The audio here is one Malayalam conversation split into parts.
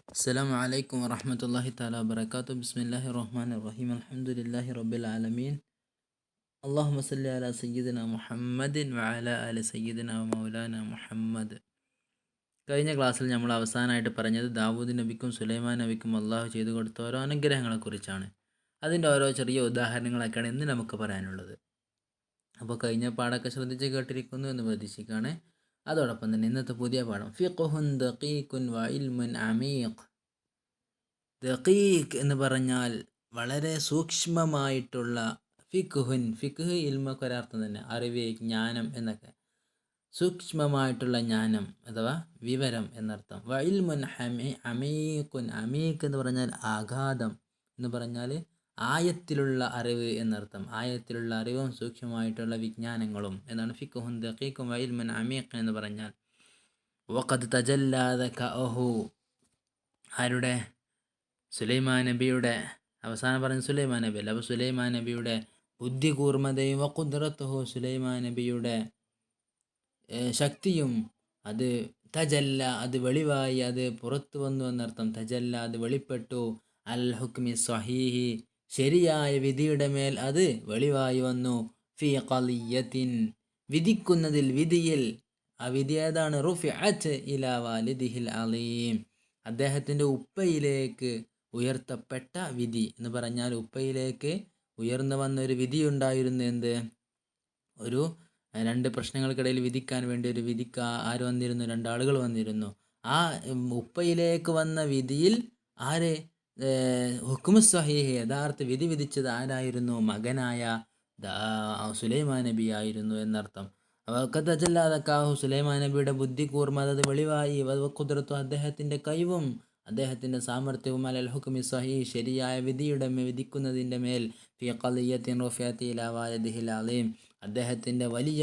السلام عليكم ورحمة الله تعالى وبركاته. بسم الله الرحمن الرحيم. الحمد لله رب العالمين. اللهم صل على سيدنا محمد وعلى آل سيدنا ومولانا മുഹമ്മദ്. കഴിഞ്ഞ ക്ലാസ്സിൽ നമ്മൾ അവസാനമായിട്ട് പറഞ്ഞത് ദാവൂദ് നബിക്കും സുലൈമാൻ നബിക്കും അള്ളാഹു ചെയ്തു കൊടുത്ത ഓരോ അനുഗ്രഹങ്ങളെക്കുറിച്ചാണ്. അതിൻ്റെ ഓരോ ചെറിയ ഉദാഹരണങ്ങളൊക്കെയാണ് ഇന്ന് നമുക്ക് പറയാനുള്ളത്. അപ്പോൾ കഴിഞ്ഞ പാഠമൊക്കെ ശ്രദ്ധിച്ച് കേട്ടിരിക്കുന്നു എന്ന് പ്രതീക്ഷിക്കുകയാണ്. അതോടൊപ്പം തന്നെ ഇന്നത്തെ പുതിയ പാഠം ഫിഖ്ഹുൻ ദഖീഖുൻ വ ഇൽമുൻ അമീഖ്. ദഖീഖ് എന്ന് പറഞ്ഞാൽ വളരെ സൂക്ഷ്മമായിട്ടുള്ള, ഫിഖ് ഇൽമൊക്കെ ഒരർത്ഥം തന്നെ, അറിവ്, ജ്ഞാനം എന്നൊക്കെ. സൂക്ഷ്മമായിട്ടുള്ള ജ്ഞാനം അഥവാ വിവരം എന്നർത്ഥം. വ ഇൽമുൻ അമീഖുൻ, അമീഖ് എന്ന് പറഞ്ഞാൽ ആഘാതം എന്ന് പറഞ്ഞാൽ ആയത്തിലുള്ള അറിവ് എന്നർത്ഥം. ആയത്തിലുള്ള അറിവും സൂക്ഷ്മമായിട്ടുള്ള വിജ്ഞാനങ്ങളും എന്നാണ് ഫിഖ്ഹുൻ ദഖീഖുൻ വ ഇൽമുൻ അമീഖ് എന്ന് പറഞ്ഞാൽ. വഖദ് തജല്ലാ ദഖഅഹു, ആരുടെ? സുലൈമാൻ നബിയുടെ. അവസാനം പറഞ്ഞ സുലൈമാൻ നബി അല്ല. അപ്പോൾ സുലൈമാൻ നബിയുടെ ബുദ്ധി കൂർമ്മതയും വഖുദ്റത്തുഹു, സുലൈമാൻ നബിയുടെ ശക്തിയും, അത് തജല്ല, അത് വെളിവായി, അത് പുറത്തു വന്നു എന്നർത്ഥം. തജല്ല, അത് വെളിപ്പെട്ടു. അൽ ഹുക്മി സ്വഹീഹി, ശരിയായ വിധിയുടെ മേൽ അത് വെളിവായി വന്നു. ഫി ഖളിയത്തിൻ, വിധിക്കുന്നതിൽ, വിധിയിൽ. ആ വിധി ഏതാണ്? റുഫിഅത്ത് ഇലാ വാലിദിഹിൽ അലീം, അദ്ദേഹത്തിൻ്റെ ഉപ്പയിലേക്ക് ഉയർത്തപ്പെട്ട വിധി എന്ന് പറഞ്ഞാൽ ഉപ്പയിലേക്ക് ഉയർന്നു വന്ന ഒരു വിധി ഉണ്ടായിരുന്നു. എന്ത്? ഒരു രണ്ട് പ്രശ്നങ്ങൾക്കിടയിൽ വിധിക്കാൻ വേണ്ടി ഒരു വിധിക്ക് ആര് വന്നിരുന്നു? രണ്ടാളുകൾ വന്നിരുന്നു. ആ ഉപ്പയിലേക്ക് വന്ന വിധിയിൽ ആര്? ഹുക്മു സ്വഹീഹ്, യഥാർത്ഥ വിധി വിധിച്ചത് ആരായിരുന്നു? മകനായ സുലൈമാൻ നബി ആയിരുന്നു എന്നർത്ഥം. അവക്കതല്ലാതക്കാഹു, സുലൈമാൻ നബിയുടെ ബുദ്ധി കൂർമ്മത അത് വെളിവായി. കുതിർത്തു, അദ്ദേഹത്തിൻ്റെ കഴിവും അദ്ദേഹത്തിൻ്റെ സാമർഥ്യവും അലൽ ഹുക്മി സ്വഹീഹ്, ശരിയായ വിധിക്കുന്നതിൻ്റെ മേൽ. ഫി ഖളിയത്തിൻ റുഫിഅത്ത് ഇലാ വാലിദിഹിൽ അലീം, അദ്ദേഹത്തിൻ്റെ വലിയ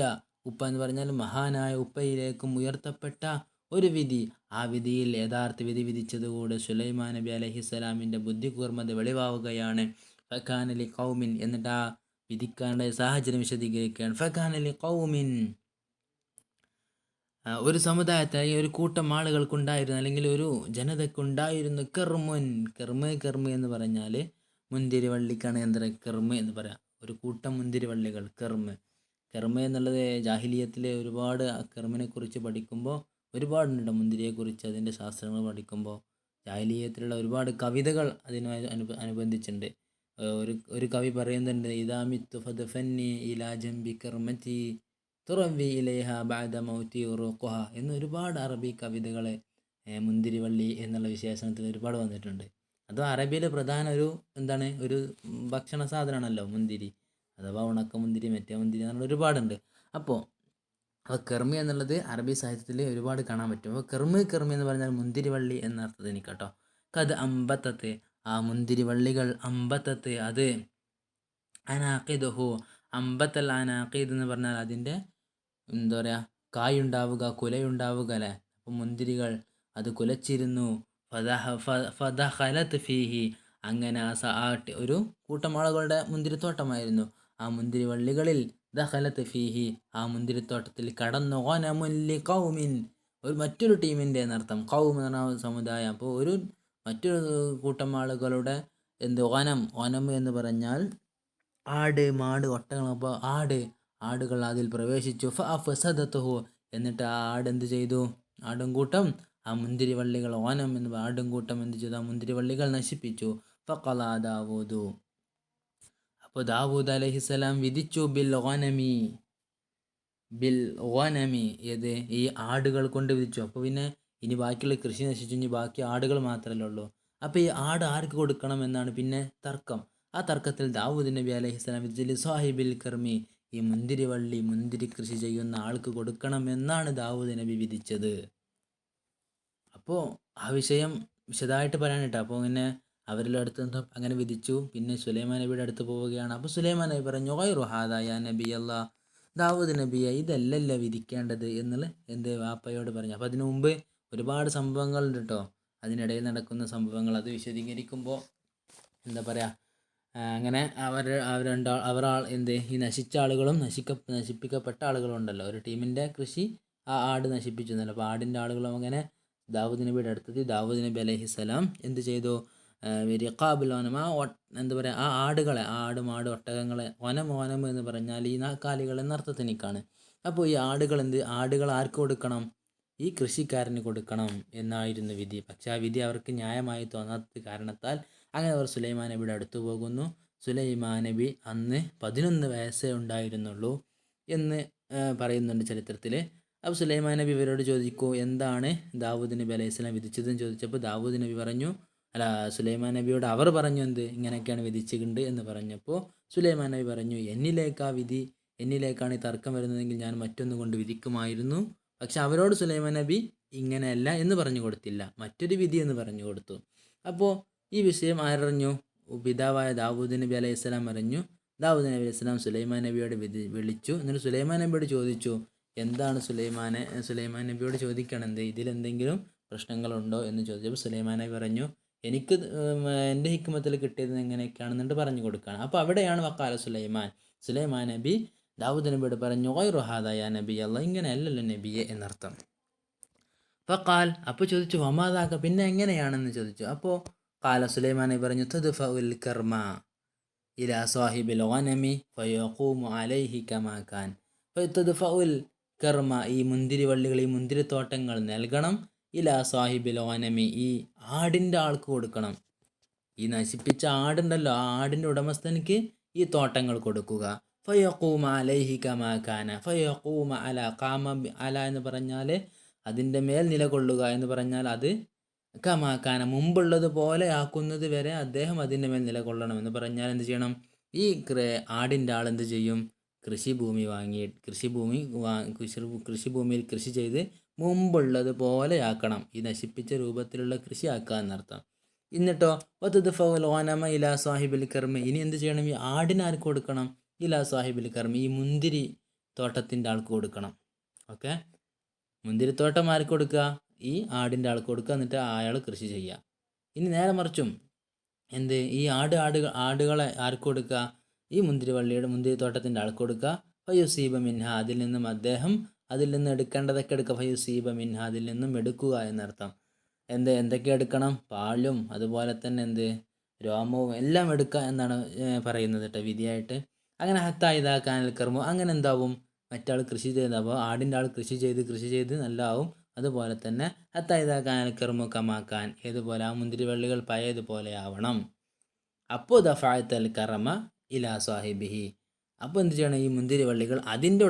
ഉപ്പ എന്ന് പറഞ്ഞാൽ മഹാനായ ഉപ്പയിലേക്കും ഉയർത്തപ്പെട്ട ഒരു വിധി. ആ വിധിയിൽ യഥാർത്ഥ വിധി വിധിച്ചതുകൂടെ സുലൈമാൻ നബി അലൈഹിസ്സലാമിൻ്റെ ബുദ്ധി കൂർമ്മത വെളിവാവുകയാണ്. ഫക്കാനലി ഖൗമിൻ, എന്നിട്ട് ആ വിധിക്കാനുള്ള സാഹചര്യം വിശദീകരിക്കുകയാണ്. ഫക്കാനലി ഖൗമിൻ, ഒരു സമുദായത്തായി ഒരു കൂട്ടം ആളുകൾക്കുണ്ടായിരുന്നു, അല്ലെങ്കിൽ ഒരു ജനതയ്ക്കുണ്ടായിരുന്നു. കെർമ് എന്ന് പറഞ്ഞാൽ മുന്തിരിവള്ളിക്കാണ് എന്താ കെർമ് എന്ന് പറയാം. ഒരു കൂട്ടം മുന്തിരിവള്ളികൾ, കെർമ് എന്നുള്ളത് ജാഹിലിയത്തിലെ ഒരുപാട് കെർമിനെ കുറിച്ച് പഠിക്കുമ്പോൾ ഒരുപാടുണ്ട്. മുന്തിരിയെക്കുറിച്ച് അതിൻ്റെ ശാസ്ത്രങ്ങൾ പഠിക്കുമ്പോൾ ജാഹിലിയത്തിലുള്ള ഒരുപാട് കവിതകൾ അതിനുമായി അനുബന്ധിച്ചുണ്ട്. ഒരു കവി പറയുന്നുണ്ട്, ഇദാമിത്തു ഫദ്ഫന്നി ഇലാ ജംബി കർമതി തുറവി ഇലേഹ ബഅദ മൗതി ഉറൂഖുഹ എന്ന് ഒരുപാട് അറബി കവിതകൾ മുന്തിരിവള്ളി എന്നുള്ള വിശേഷണത്തിൽ ഒരുപാട് വന്നിട്ടുണ്ട്. അത് അറബിയിലെ പ്രധാന ഒരു ഭക്ഷണ സാധനമാണല്ലോ മുന്തിരി, അഥവാ ഉണക്കമുന്തിരി, മറ്റേ മുന്തിരി എന്നുള്ള ഒരുപാടുണ്ട്. അപ്പോൾ കെർമി എന്നുള്ളത് അറബി സാഹിത്യത്തിൽ ഒരുപാട് കാണാൻ പറ്റും. അപ്പോൾ കെർമി എന്ന് പറഞ്ഞാൽ മുന്തിരിവള്ളി എന്ന അർത്ഥത്തിൽ എനിക്കട്ടോ. കത് അമ്പത്തത്ത്, ആ മുന്തിരിവള്ളികൾ, അമ്പത്തത്ത് അത്, അനാഖിദുഹു, അമ്പത്തൽ അനാഖീദ് എന്ന് പറഞ്ഞാൽ അതിൻ്റെ എന്താ പറയുക, കായുണ്ടാവുക, കുലയുണ്ടാവുക അല്ലേ. അപ്പം മുന്തിരികൾ അത് കുലച്ചിരുന്നു. ഫദഖലത് ഫീഹി, അങ്ങനെ ഒരു കൂട്ടം ആളുകളുടെ മുന്തിരിത്തോട്ടമായിരുന്നു. ആ മുന്തിരിവള്ളികളിൽ ദഖലത്ത് ഫീഹി, ആ മുന്തിരിത്തോട്ടത്തിൽ കടന്നു. ഗനമുല്ലി ഖൗമിൻ, മറ്റൊരു ടീമിൻ്റെ എന്നർത്ഥം. ഖൗം എന്ന് പറഞ്ഞ സമുദായം. അപ്പോൾ മറ്റൊരു കൂട്ടം ആളുകളുടെ ഗനം എന്ന് പറഞ്ഞാൽ ആട്, മാട്, ഒട്ടകങ്ങൾ. അപ്പോൾ ആടുകൾ അതിൽ പ്രവേശിച്ചു. ഫഅഫ്സദതുഹു, എന്നിട്ട് ആ ആട് എന്ത് ചെയ്തു? ആടുംകൂട്ടം ആ മുന്തിരിവള്ളികൾ, ആടുംകൂട്ടം എന്ത് ചെയ്തു? ആ മുന്തിരിവള്ളികൾ നശിപ്പിച്ചു. ഫഖളാ ദാവൂദു, അപ്പോൾ ദാവൂദ് അലൈഹിസ്സലാം വിധിച്ചു. ബിൽ ഗനമി, ഏത്? ഈ ആടുകൾ കൊണ്ട് വിധിച്ചു. അപ്പോൾ പിന്നെ ഇനി ബാക്കിയുള്ള കൃഷി നശിച്ചു, ഇനി ബാക്കി ആടുകൾ മാത്രമല്ലേ ഉള്ളൂ. അപ്പോൾ ഈ ആട് ആർക്ക് കൊടുക്കണം എന്നാണ് പിന്നെ തർക്കം. ആ തർക്കത്തിൽ ദാവൂദ് നബി അലൈഹിസ്സലാം വിധിച്ചു സാഹിബിൽ കർമി, ഈ മുന്തിരി കൃഷി ചെയ്യുന്ന ആൾക്ക് കൊടുക്കണം എന്നാണ് ദാവൂദ് നബി വിധിച്ചത്. അപ്പോൾ ആ വിഷയം വിശദമായിട്ട് പറയാനിട്ടാ. അപ്പോൾ ഇങ്ങനെ അവരുടെ അടുത്ത് അങ്ങനെ വിധിച്ചു. പിന്നെ സുലൈമാൻ നബിയുടെ അടുത്ത് പോവുകയാണ്. അപ്പോൾ സുലൈമാൻ നബി പറഞ്ഞു, ഗൈറു ഹാദാ യാ നബി അല്ലാ, ദാവൂദ് നബിയെ, ഇതല്ലല്ല വിധിക്കേണ്ടത് എന്നുള്ള വാപ്പയോട് പറഞ്ഞു. അപ്പോൾ അതിനു മുമ്പ് ഒരുപാട് സംഭവങ്ങളുണ്ട് കേട്ടോ. അതിനിടയിൽ നടക്കുന്ന സംഭവങ്ങൾ അത് വിശദീകരിക്കുമ്പോൾ എന്താ പറയുക, അങ്ങനെ ഈ നശിച്ച ആളുകളും നശിപ്പിക്കപ്പെട്ട ആളുകളും ഉണ്ടല്ലോ. ഒരു ടീമിൻ്റെ കൃഷി ആ ആട് നശിപ്പിച്ചു എന്നല്ലോ. അപ്പോൾ ആടിൻ്റെ ആളുകളും അങ്ങനെ ദാവൂദ് നബിയുടെ അടുത്തെത്തി. ദാവൂദ് നബി അലൈഹിസ്സലാം എന്ത് ചെയ്തു? റിഖാബുൽ ഗനം, എന്താ പറയുക, ആ ആടുകളെ, ആട് മാട് ഒട്ടകങ്ങളെ, വനം എന്ന് പറഞ്ഞാൽ ഈ നാൽക്കാലികൾ എന്നർത്ഥത്തിനിക്കാണ്. അപ്പോൾ ഈ ആടുകൾ ആർക്ക് കൊടുക്കണം? ഈ കൃഷിക്കാരന് കൊടുക്കണം എന്നായിരുന്നു വിധി. പക്ഷെ ആ വിധി അവർക്ക് ന്യായമായി തോന്നാത്ത കാരണത്താൽ അങ്ങനെ അവർ സുലൈമാൻ നബിയുടെ അടുത്ത് പോകുന്നു. സുലൈമാൻ നബി അന്ന് 11 വയസ്സേ ഉണ്ടായിരുന്നുള്ളൂ എന്ന് പറയുന്നുണ്ട് ചരിത്രത്തിൽ. അപ്പോൾ സുലൈമാൻ നബി ഇവരോട് ചോദിക്കൂ, എന്താണ് ദാവൂദ് നബി അലൈഹി സ്വലാം വിധിച്ചതെന്ന് ചോദിച്ചപ്പോൾ ദാവൂദ് നബി പറഞ്ഞു, സുലൈമാൻ നബിയോട് അവർ പറഞ്ഞു, എന്ത് ഇങ്ങനെയൊക്കെയാണ് വിധിച്ചിട്ടുണ്ട് എന്ന് പറഞ്ഞപ്പോൾ സുലൈമാൻ നബി പറഞ്ഞു, എന്നിലേക്കാണ് ഈ തർക്കം വരുന്നതെങ്കിൽ ഞാൻ മറ്റൊന്ന് കൊണ്ട് വിധിക്കുമായിരുന്നു. പക്ഷെ അവരോട് സുലൈമാൻ നബി ഇങ്ങനെയല്ല എന്ന് പറഞ്ഞു കൊടുത്തില്ല, മറ്റൊരു വിധി എന്ന് പറഞ്ഞു കൊടുത്തു. അപ്പോൾ ഈ വിഷയം ആരറിഞ്ഞു? പിതാവായ ദാവൂദ് നബി അലൈഹി സ്വലാം അറിഞ്ഞു. ദാവൂദ് നബി അലൈഹി സ്വലാം സുലൈമാൻ നബിയോട് വിളിച്ചു. എന്നിട്ട് സുലൈമാൻ നബിയോട് ചോദിച്ചു, എന്താണ് സുലൈമാൻ നബിയോട് ചോദിക്കണം, ഇതിലെന്തെങ്കിലും പ്രശ്നങ്ങളുണ്ടോ എന്ന് ചോദിച്ചപ്പോൾ സുലൈമാൻ നബി പറഞ്ഞു, എനിക്ക് എൻ്റെ ഹിക്മത്തിൽ കിട്ടിയത് എങ്ങനെയൊക്കെയാണെന്നിട്ട് പറഞ്ഞു കൊടുക്കുകയാണ്. അപ്പോൾ അവിടെയാണ് വക്കാല സുലൈമാൻ നബി ദാവൂദ് നബിയോട് പറഞ്ഞു, ഗൈറു ഹാദാ യാ നബി അല്ലാ, ഇങ്ങനെയല്ലല്ലോ നബിയെ എന്നർത്ഥം. ഫഖാൽ, അപ്പോൾ ചോദിച്ചു, വമാദാക, പിന്നെ എങ്ങനെയാണെന്ന് ചോദിച്ചു. അപ്പോൾ ഖാല, സുലൈമാൻ നബി പറഞ്ഞു, തദ്ഫഉൽ കർമ ഇലാ സാഹിബിൽ ഗനമി ഫയഖൂമു അലൈഹി കമാ കാൻ. ഫതദ്ഫഉൽ കർമ, ഈ മുന്തിരിവള്ളികൾ, ഈ മുന്തിരിത്തോട്ടങ്ങൾ നൽകണം. ഇലാ സാഹിബിൽ ഗനമി, ഈ ആടിൻ്റെ ആൾക്ക് കൊടുക്കണം. ഈ നശിപ്പിച്ച ആടുണ്ടല്ലോ, ആ ആടിൻ്റെ ഉടമസ്ഥനിക്ക് ഈ തോട്ടങ്ങൾ കൊടുക്കുക. ഫയഖൂമ അലൈഹി കമാ കാന. ഫയഖൂമ അല, കാമ അല എന്ന് പറഞ്ഞാൽ അതിൻ്റെ മേൽ നിലകൊള്ളുക എന്ന് പറഞ്ഞാൽ അത് കമാ കാന, മുമ്പുള്ളത് പോലെ ആക്കുന്നത് വരെ അദ്ദേഹം അതിൻ്റെ മേൽ നിലകൊള്ളണം എന്ന് പറഞ്ഞാൽ എന്ത് ചെയ്യണം? ഈ ആടിൻ്റെ ആൾ എന്ത് ചെയ്യും? കൃഷിഭൂമിയിൽ കൃഷി ചെയ്ത് മുമ്പുള്ളത് പോലെ ആക്കണം. ഈ നശിപ്പിച്ച രൂപത്തിലുള്ള കൃഷി ആക്കുക എന്നർത്ഥം. എന്നിട്ടോ വതദ്ഫഉൽ ഗനമ ഇലാ സാഹിബിൽ കർമ, ഇനി എന്ത് ചെയ്യണം? ഈ ആടിന് ആർക്ക് കൊടുക്കണം? ഇലാ സാഹിബിൽ കർമ, ഈ മുന്തിരി തോട്ടത്തിൻ്റെ ആൾക്ക് കൊടുക്കണം. ഓക്കെ, മുന്തിരിത്തോട്ടം ആർക്ക് കൊടുക്കുക? ഈ ആടിൻ്റെ ആൾക്ക് കൊടുക്കുക. എന്നിട്ട് അയാൾ കൃഷി ചെയ്യുക. ഇനി നേരെ മറിച്ചും ഈ ആടുകളെ ആർക്ക് കൊടുക്കുക? ഈ മുന്തിരിത്തോട്ടത്തിൻ്റെ ആൾക്ക് കൊടുക്കുക. ഫയുസീബ മിൻഹ, അതിൽ നിന്ന് എടുക്കേണ്ടതൊക്കെ എടുക്കുക. ഫയുസീബ മിൻഹ, അതിൽ നിന്നും എടുക്കുക എന്നർത്ഥം. എന്തൊക്കെ എടുക്കണം? പാലും അതുപോലെ തന്നെ രോമവും എല്ലാം എടുക്കുക എന്നാണ് പറയുന്നത് കേട്ടോ വിധിയായിട്ട്. അങ്ങനെ ഹത്താ ഇദാ കാനൽ കർമ്മു, അങ്ങനെ എന്താവും? മറ്റാൾ കൃഷി ചെയ്താൽ ആടിൻ്റെ ആൾ കൃഷി ചെയ്ത് നല്ലതാവും. അതുപോലെ തന്നെ ഹത്താ ഇദാ കാനൽ കർമ്മു കമാക്കാൻ, ഏതുപോലെ ആ മുന്തിരിവള്ളികൾ പഴയതുപോലെ ആവണം. അപ്പോൾ ദഫഅത്തൽ കറമ ഇലാ സാഹിബിഹി, അപ്പോൾ എന്ത് ചെയ്യണം? ഈ മുന്തിരിവള്ളികൾ അതിൻ്റെ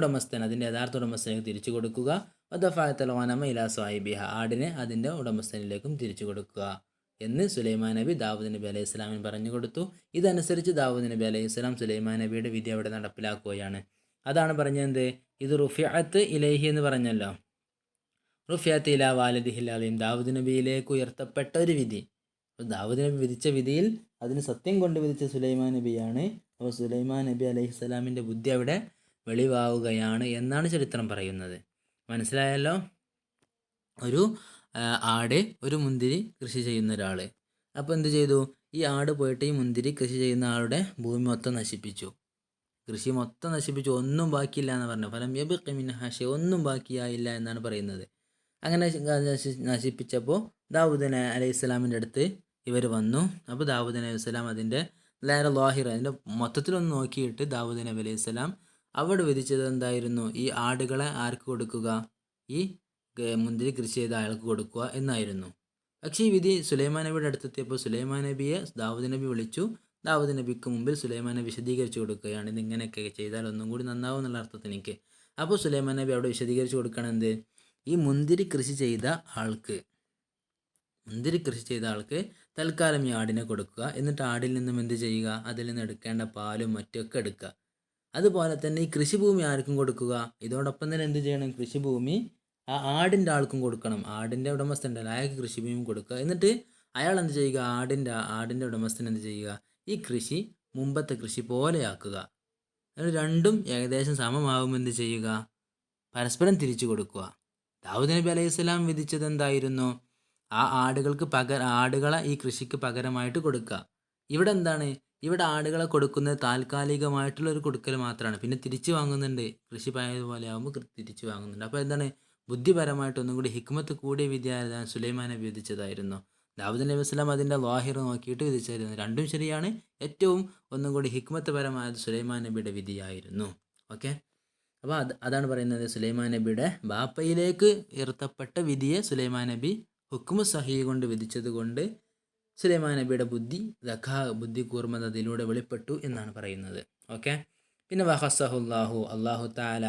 യഥാർത്ഥ ഉടമസ്ഥനിലേക്ക് തിരിച്ചു കൊടുക്കുക. ദഫഅത്തൽ ഗനമ ഇലാ സാഹിബിഹ, ആടിനെ അതിൻ്റെ ഉടമസ്ഥനിലേക്കും തിരിച്ചു കൊടുക്കുക എന്ന് സുലൈമാൻ നബി ദാവൂദ് നബി അലൈഹി സ്വലാമിന് പറഞ്ഞു കൊടുത്തു. ഇതനുസരിച്ച് ദാവൂദ് നബി അലൈഹി സ്വലാം സുലൈമാൻ നബിയുടെ വിധി അവിടെ നടപ്പിലാക്കുകയാണ്. അതാണ് പറഞ്ഞത്, ഇത് റുഫിഅത്ത് ഇലൈഹി എന്ന് പറഞ്ഞല്ലോ. റുഫിഅത്ത് ഇലാ വാലിദിഹിൽ അലീം, ദാവൂദ് നബിയിലേക്ക് ഉയർത്തപ്പെട്ട ഒരു വിധി. ദാവൂദ് നബി വിധിച്ച വിധിയിൽ അതിന് സത്യം കൊണ്ട് വിധിച്ച സുലൈമാൻ നബിയാണ്. അപ്പോൾ സുലൈമാൻ നബി അലൈഹി സ്വലാമിൻ്റെ ബുദ്ധി അവിടെ വെളിവാവുകയാണ് എന്നാണ് ചരിത്രം പറയുന്നത്. മനസ്സിലായല്ലോ? ഒരു ആട്, ഒരു മുന്തിരി കൃഷി ചെയ്യുന്ന ഒരാൾ. അപ്പോൾ എന്ത് ചെയ്തു? ഈ ആട് പോയിട്ട് ഈ മുന്തിരി കൃഷി ചെയ്യുന്ന ആളുടെ ഭൂമി മൊത്തം നശിപ്പിച്ചു, കൃഷി മൊത്തം നശിപ്പിച്ചു, ഒന്നും ബാക്കിയില്ല എന്ന് പറഞ്ഞു. ഫലം യബ്ഖി മിൻഹാ ഷൈ, ഒന്നും ബാക്കിയായില്ല എന്നാണ് പറയുന്നത്. അങ്ങനെ നശിപ്പിച്ചപ്പോൾ ദാവൂദ് അലൈഹി സ്വലാമിൻ്റെ അടുത്ത് ഇവർ വന്നു. അപ്പോൾ ദാവൂദ് അലൈഹി സ്വലാം അതിൻ്റെ മൊത്തത്തിലൊന്ന് നോക്കിയിട്ട് ദാവൂദ് നബി അലൈഹി സ്വലാം അവിടെ വിധിച്ചത് എന്തായിരുന്നു? ഈ ആടുകളെ ആർക്ക് കൊടുക്കുക? ഈ മുന്തിരി കൃഷി ചെയ്ത അയാൾക്ക് കൊടുക്കുക എന്നായിരുന്നു. പക്ഷേ ഈ വിധി സുലൈമാൻ നബിയുടെ അടുത്തെത്തിയപ്പോൾ സുലൈമാൻ നബിയെ ദാവൂദ് നബി വിളിച്ചു. ദാവൂദ് നബിക്ക് മുമ്പിൽ സുലൈമാൻ നബി വിശദീകരിച്ചു കൊടുക്കുകയാണ്, ഇതിങ്ങനെയൊക്കെ ചെയ്താൽ ഒന്നും കൂടി നന്നാവും എന്നുള്ള അർത്ഥത്തിൽ എനിക്ക്. അപ്പോൾ സുലൈമാൻ നബി അവിടെ വിശദീകരിച്ചു കൊടുക്കണം, ഈ മുന്തിരി കൃഷി ചെയ്ത ആൾക്ക് തൽക്കാലം ഈ ആടിനെ കൊടുക്കുക. എന്നിട്ട് ആടിൽ നിന്നും എന്ത് ചെയ്യുക? അതിൽ നിന്ന് എടുക്കേണ്ട പാലും മറ്റൊക്കെ എടുക്കുക. അതുപോലെ തന്നെ ഈ കൃഷിഭൂമി ആർക്കും കൊടുക്കുക. ഇതോടൊപ്പം തന്നെ എന്ത് ചെയ്യണം? കൃഷിഭൂമി ആ ആടിൻ്റെ ആൾക്കും കൊടുക്കണം. ആടിൻ്റെ ഉടമസ്ഥനുണ്ടല്ലോ, അയാൾക്ക് കൃഷിഭൂമി കൊടുക്കുക. എന്നിട്ട് അയാൾ എന്ത് ചെയ്യുക? ആടിൻ്റെ ഉടമസ്ഥൻ എന്ത് ചെയ്യുക? ഈ കൃഷി മുമ്പത്തെ കൃഷി പോലെയാക്കുക. എന്നിട്ട് രണ്ടും ഏകദേശം സമമാകുമ്പോൾ എന്ത് ചെയ്യുക? പരസ്പരം തിരിച്ചു കൊടുക്കുക. ദാവൂദ് നബി അലൈഹി സ്വലാം വിധിച്ചത് എന്തായിരുന്നു? ആ ആടുകളെ ഈ കൃഷിക്ക് പകരമായിട്ട് കൊടുക്കുക. ഇവിടെ എന്താണ്? ഇവിടെ ആടുകളെ കൊടുക്കുന്നത് താൽക്കാലികമായിട്ടുള്ള ഒരു കൊടുക്കൽ മാത്രമാണ്. പിന്നെ തിരിച്ചു വാങ്ങുന്നുണ്ട്, കൃഷി പഴയതുപോലെ ആകുമ്പോൾ തിരിച്ചു വാങ്ങുന്നുണ്ട്. അപ്പോൾ എന്താണ്? ബുദ്ധിപരമായിട്ട് ഒന്നും കൂടി ഹിക്മത്ത് കൂടിയ വിദ്യ സുലൈമാൻ നബി വിധിച്ചതായിരുന്നു. ദാവൂദ് നബി വസ്ലാം അതിൻ്റെ ലാഹിർ നോക്കിയിട്ട് വിധിച്ചായിരുന്നു. രണ്ടും ശരിയാണ്. ഏറ്റവും ഒന്നും കൂടി ഹിക്മത്ത് പരമായത് സുലൈമാൻ നബിയുടെ വിധിയായിരുന്നു. ഓക്കെ, അപ്പോൾ അതാണ് പറയുന്നത്, സുലൈമാൻ നബിയുടെ ബാപ്പയിലേക്ക് ഉയർത്തപ്പെട്ട വിധിയെ സുലൈമാൻ നബി ഹുക്മു സഹീ കൊണ്ട് വിധിച്ചത് കൊണ്ട് സുലൈമാൻ നബിയുടെ ബുദ്ധി കൂർമ്മത അതിലൂടെ വെളിപ്പെട്ടു എന്നാണ് പറയുന്നത്. ഓക്കെ, പിന്നെ വഹസഹുല്ലാഹു, അള്ളാഹു താല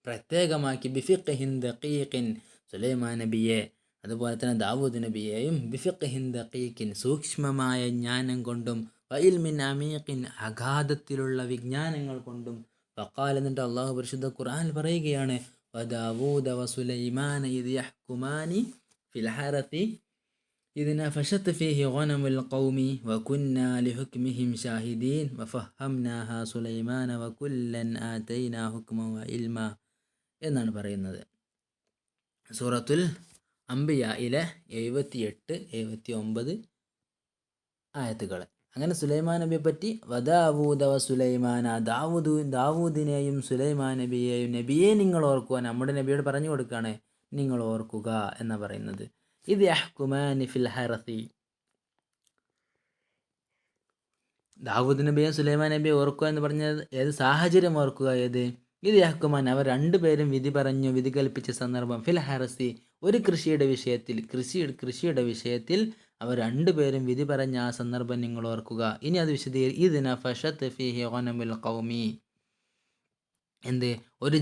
പ്രത്യേകമാക്കി ബിഫിഖ്ഹിൻ ദഖീഖിൻ സുലൈമാൻ നബിയെ, അതുപോലെ തന്നെ ദാവൂദ് നബിയെയും ബിഫിഖ്ഹിൻ ദഖീഖിൻ സൂക്ഷ്മമായ ജ്ഞാനം കൊണ്ടും വഇൽമിൻ അമീഖിൻ അഗാധത്തിലുള്ള വിജ്ഞാനങ്ങൾ കൊണ്ടും വഖാൽ, എന്നിട്ട് അള്ളാഹു പരിശുദ്ധ ഖുർആനിൽ പറയുകയാണ്, വദാവൂദ വസുലൈമാന ഇദ് യഹ്കുമാനി ഫിൽ ഹറത്തി ഇദ് നഫശത് ഫീഹി ഗനമുൽ ഖൗമി വകുന്നാ ലിഹുക്മിഹിം ഷാഹിദീൻ വഫഹംനാഹാ സുലൈമാന വകുല്ലൻ ആതൈനാ ഹുക്മൻ വഇൽമ എന്നാണ് പറയുന്നത്. സൂറത്തുൽ അംബിയായിലെ 78, 79 ആയത്തുകൾ. അങ്ങനെ സുലൈമാൻ നബിയെ പറ്റി വദാവൂദ വസുലൈമാന, ദാവൂദിനെയും സുലൈമാൻ നബിയെയും, നബിയെ നിങ്ങൾ ഓർക്കുക, നമ്മുടെ നബിയോട് പറഞ്ഞു കൊടുക്കുകയാണ് നിങ്ങൾ ഓർക്കുക എന്ന് പറയുന്നത്. ഇത് യഹ്കുമാനി ഫിൽ ഹറത്തി, ദാവൂദ് നബിയും സുലൈമാൻ നബിയെ ഓർക്കുക എന്ന് പറഞ്ഞത് ഏത് സാഹചര്യം ഓർക്കുക? ഏത്? ഇത് യഹ്കുമാൻ, അവർ രണ്ടുപേരും വിധി കൽപ്പിച്ച സന്ദർഭം. ഫിൽ ഹറസി, ഒരു കൃഷിയുടെ വിഷയത്തിൽ അവർ രണ്ടുപേരും വിധി പറഞ്ഞ ആ സന്ദർഭം നിങ്ങൾ ഓർക്കുക. ഇനി അത് ഇതിന ഫഷത്ത് ഫീഹി ഗനമുൽ ഖൗമി, എന്ത്? ഒരു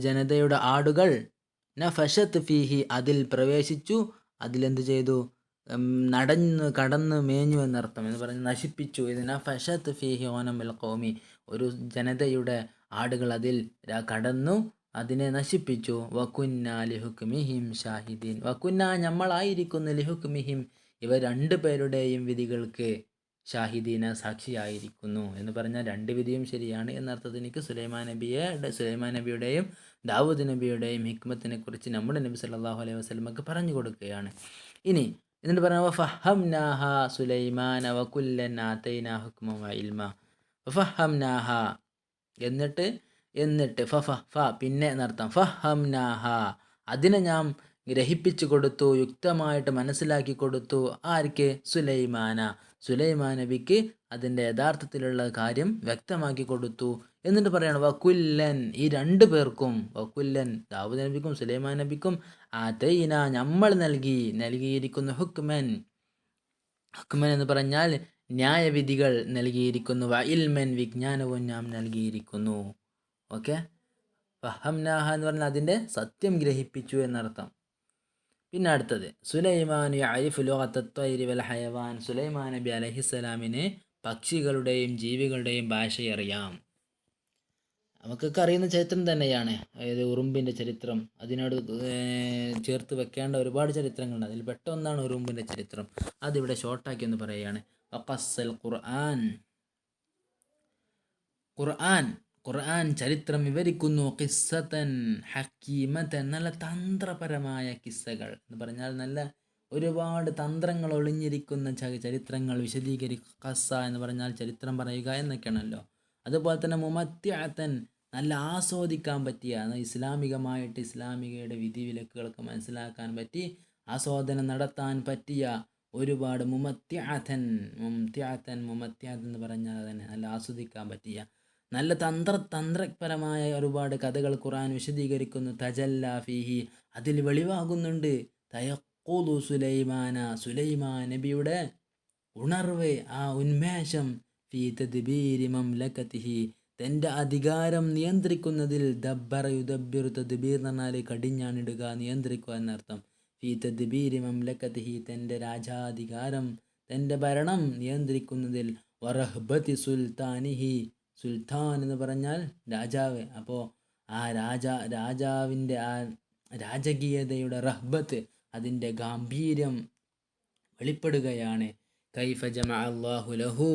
ജനതയുടെ ആടുകൾ നഫഷത്ത് ഫീഹി, അതിൽ പ്രവേശിച്ചു, അതിലെന്ത് ചെയ്തു? കടന്ന് മേഞ്ഞു എന്നർത്ഥം. എന്ന് പറഞ്ഞ് നശിപ്പിച്ചു. ഇതിന ഫഷത്ത് ഫീഹി ഗനമുൽ ഖൗമി, ഒരു ജനതയുടെ ആടുകൾ അതിൽ കടന്നു അതിനെ നശിപ്പിച്ചു. വകുന്നാ ലിഹുക്മിഹിം ഷാഹിദീൻ, വകുന്നാ നമ്മളായിരിക്കുന്നു, ലിഹുക്മിഹിം ഇവർ രണ്ടുപേരുടെയും വിധികൾക്ക് ഷാഹിദീന സാക്ഷിയായിരിക്കുന്നു എന്ന് പറഞ്ഞാൽ രണ്ട് വിധിയും ശരിയാണ് എന്നർത്ഥത്തിലേക്ക് സുലൈമാൻ നബിയുടെയും ദാവൂദ് നബിയുടെയും ഹിക്മത്തിനെ കുറിച്ച് നമ്മുടെ നബി സല്ലല്ലാഹു അലൈഹി വസല്ലമക്ക് പറഞ്ഞു കൊടുക്കുകയാണ്. ഇനി എന്നിട്ട് പറഞ്ഞ വഫഹംനാഹ സുലൈമാന വകുല്ലൻ ആതൈനാ ഹുക്മൻ വഇൽമ, വഫഹംനാഹ എന്നിട്ട് പിന്നെ എന്നർത്ഥം. ഫഹംനാഹ, അതിനെ നാം ഗ്രഹിപ്പിച്ചു കൊടുത്തു, യുക്തമായിട്ട് മനസ്സിലാക്കി കൊടുത്തു. ആർക്ക്? സുലൈമാൻ നബിക്ക് അതിൻ്റെ യഥാർത്ഥത്തിലുള്ള കാര്യം വ്യക്തമാക്കി കൊടുത്തു. എന്നിട്ട് പറയാണ് വകുല്ലൻ, ഈ രണ്ടു പേർക്കും, വകുല്ലൻ ദാവൂദ് നബിക്കും സുലൈമാൻ നബിക്കും ആതൈന നമ്മൾ നൽകിയിരിക്കുന്നു ഹുക്മൻ എന്ന് പറഞ്ഞാൽ ന്യായവിധികൾ നൽകിയിരിക്കുന്നു. വഇൽമൻ വിജ്ഞാനവും നാം നൽകിയിരിക്കുന്നു. ഓക്കെ, ഫഹംനാഹ എന്ന് പറഞ്ഞാൽ അതിൻ്റെ സത്യം ഗ്രഹിപ്പിച്ചു എന്നർത്ഥം. പിന്നെ അടുത്തത് സുലൈമാൻ യഅരിഫു ലുഗത്ത ത്വയ്രി വൽ ഹയവാൻ, സുലൈമാൻ നബി അലൈഹിസ്സലാമിന് പക്ഷികളുടെയും ജീവികളുടെയും ഭാഷയറിയാം. നമുക്കൊക്കെ അറിയുന്ന ചരിത്രം തന്നെയാണ്, അതായത് ഉറുമ്പിൻ്റെ ചരിത്രം. അതിനോട് ചേർത്ത് വെക്കേണ്ട ഒരുപാട് ചരിത്രങ്ങളുണ്ട്. അതിൽ പെട്ട ഒന്നാണ് ഉറുമ്പിൻ്റെ ചരിത്രം. അതിവിടെ ഷോർട്ടാക്കി ഒന്ന് പറയുകയാണ്. വഖസ്സൽ ഖുർആൻ ചരിത്രം വിവരിക്കുന്നു. ഖിസ്സത്തൻ ഹക്കീമത്തൻ, നല്ല തന്ത്രപരമായ കിസ്സകൾ എന്ന് പറഞ്ഞാൽ നല്ല ഒരുപാട് തന്ത്രങ്ങൾ ഒളിഞ്ഞിരിക്കുന്ന ചരിത്രങ്ങൾ ഖസ്സ എന്ന് പറഞ്ഞാൽ ചരിത്രം പറയുക എന്നൊക്കെയാണല്ലോ. അതുപോലെ തന്നെ മുമത്യഅത്തൻ, നല്ല ആസ്വദിക്കാൻ പറ്റിയ, ഇസ്ലാമികയുടെ വിധിവിലക്കുകളൊക്കെ മനസ്സിലാക്കാൻ പറ്റി ആസ്വാദനം നടത്താൻ പറ്റിയ ഒരുപാട് മുമത്യഅത്തൻ എന്ന് പറഞ്ഞാൽ അതന്നെ നല്ല ആസ്വദിക്കാൻ പറ്റിയ നല്ല തന്ത്രപരമായ ഒരുപാട് കഥകൾ ഖുർആൻ വിശദീകരിക്കുന്നു. തജല്ല ഫീഹി, അതിൽ വെളിവാകുന്നുണ്ട്. തയഖുദു സുലൈമാൻ നബിയുടെ ഉണർവ്, ആ ഉന്മേഷം. ഫീ തദ്ബീരി മംലകതിഹി, തൻ്റെ അധികാരം നിയന്ത്രിക്കുന്നതിൽ. ദബ്ബറ യുദബ്ബിറു, തദ്ബീർ എന്ന് പറഞ്ഞാൽ കടിഞ്ഞാണിടുക, നിയന്ത്രിക്കുക എന്നർത്ഥം. ഫീ തദ്ബീരി മംലകതിഹി, തൻ്റെ രാജാധികാരം, തൻ്റെ ഭരണം നിയന്ത്രിക്കുന്നതിൽ. വറഹ്ബതി സുൽത്താനിഹി, സുൽത്താൻ എന്ന് പറഞ്ഞാൽ രാജാവ്. അപ്പോൾ ആ രാജാവിൻ്റെ ആ രാജകീയതയുടെ റഹ്ബത്ത്, അതിൻ്റെ ഗാംഭീര്യം വെളിപ്പെടുകയാണ്. കൈഫ ജമഅ അല്ലാഹു ലഹു,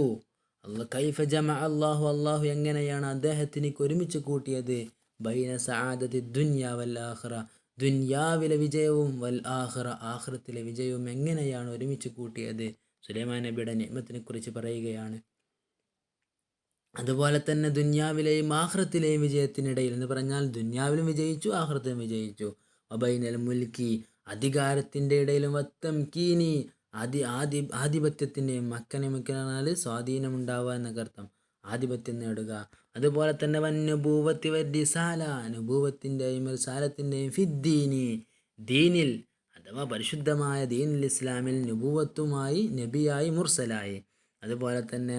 അല്ലാഹു എങ്ങനെയാണ് അദ്ദേഹത്തിന് ഒരുമിച്ച് കൂട്ടിയത്. ബൈന സആദതി ദുനിയ വൽ ആഖിറ, ദുനിയാവിലെ വിജയവും വൽ ആഖിറ, ആഖിറത്തിലെ വിജയവും എങ്ങനെയാണ് ഒരുമിച്ച് കൂട്ടിയത്. സുലൈമാൻ നബിയുടെ നിഅമത്തിനെ കുറിച്ച് പറയുകയാണ്. അതുപോലെ തന്നെ ദുന്യാവിലെയും ആഖിറത്തിലെയും വിജയത്തിനിടയിൽ എന്ന് പറഞ്ഞാൽ ദുന്യാവിലും വിജയിച്ചു ആഖിറത്തിലും വിജയിച്ചു. വബൈനൽ മുൽക്കി അധികാരത്തിൻ്റെ ഇടയിലും വത്തംകീനി ആധിപത്യത്തിൻ്റെയും മക്കനെ സ്വാധീനമുണ്ടാവുക എന്നൊക്കെ അർത്ഥം, ആധിപത്യം നേടുക. അതുപോലെ തന്നെ വന്നുബൂവത്തി വരിസാല നുബൂവത്തിൻ്റെയും റിസാലത്തിൻ്റെയും ഫിദ്ദീനി ദീനിൽ അഥവാ പരിശുദ്ധമായ ദീനുൽ ഇസ്ലാമിൽ നുബൂവത്തുമായി നബിയായി മുർസലായി. അതുപോലെ തന്നെ